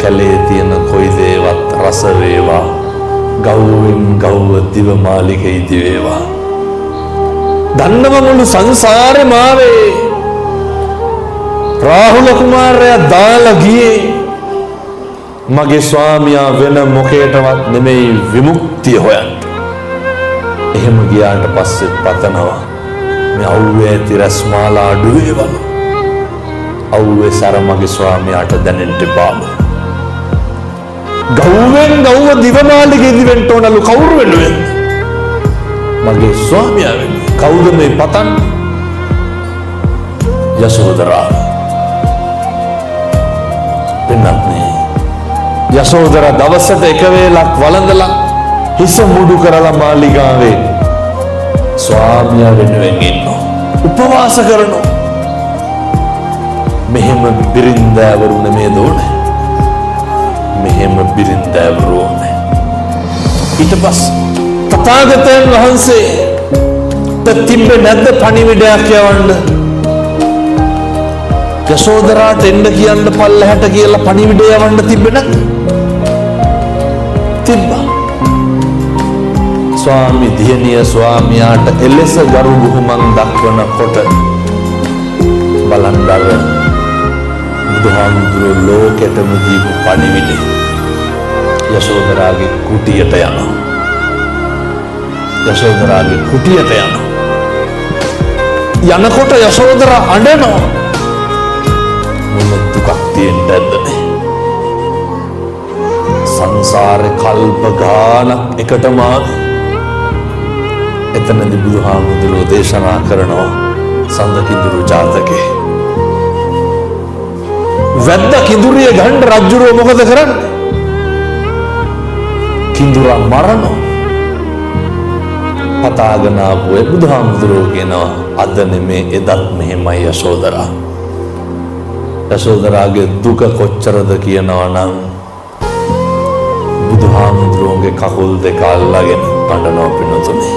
කැලේ තියෙන කොයි දේවත් රස වේවා, ගව්වෙන් ගව්ව දිවමාලිගේ ඉදි වේවා. දන්නව මුළු සංසාරෙම ආවේ රාහුල කුමාරයා දාලා ගියේ මගේ ස්වාමියා වෙන මොකේටවත් නෙමෙයි විමුක්තිය හොයන්න. එහෙම ගියාට පස්සේ පතනවා මේ අවුවේ ඇති රස්මාලා අඩු වේවලු. අවුවේ සර මගේ ස්වාමියාට දැනෙන්න බාම. ගව්වෙන් ගව්ව දිවමාලිගේ ඉදි වෙන්න ඕනලු. කවුරු වෙනුවෙන්ද? මගේ ස්වාමියා වෙනුවෙන්. කවුද මේ පතන්නේ? යශෝදරා. පින්නත්නේ යශෝදරා දවසට එක වේලක් වළඳලා හිස මුඩු කරලා මාලිගාවේ ස්වාමියා වෙනුවෙන් ඉන්නවා. උපවාස කරනවා. මෙහෙම බිරින්දෑවරු නෙමේ දෝනේ. මෙහෙම බිරින්දෑවරු ඕනේ. ඊට පස්සේ තථාගතයන් වහන්සේ තිබ්බේ නැද්ද පණිවිඩයක් යවන්න? යශෝදරාට එන්න කියන්න පල්ලහැට කියලා පණිවිඩය යවන්න තිබ්බේ නැද්ද? තිබ්බා. ස්වාමි දියණිය ස්වාමියාට එලෙස ගරු බුහුමන් දක්වනකොට බලන්න අර බුදුහාමුදුරුවෝ ලෝකෙටම දීපු පණිවිඩය යශෝදරාගේ කුටියට යනවා. යශෝදරාගේ කුටියට යනවා. යනකොට යශෝදරා අඬනවා. මොන දුකක් තියෙන්නද මේ? සංසාරේ කල්ප ගානක් එකටම එතනදී බුදුහාමුදුරුවෝ දේශනා කරනවා සඳකිඳුරු ජාතකේ. වැද්ද කිඳුරිය ගන්න රජුරෝ මොකද කරන්නේ? කිඳුරා මරනවා. පතාගෙන ආපු බුදුහාමුදුරුවෝ කියනවා අද නෙමේ එදත් මෙහෙමයි යශෝදරා. යශෝදරාගේ දුක කොච්චරද කියනවා නම් බුදුහාමුදුරුවෝගේ කකුල් දෙක අල්ලගෙන අඬනවා පින්නතුනේ.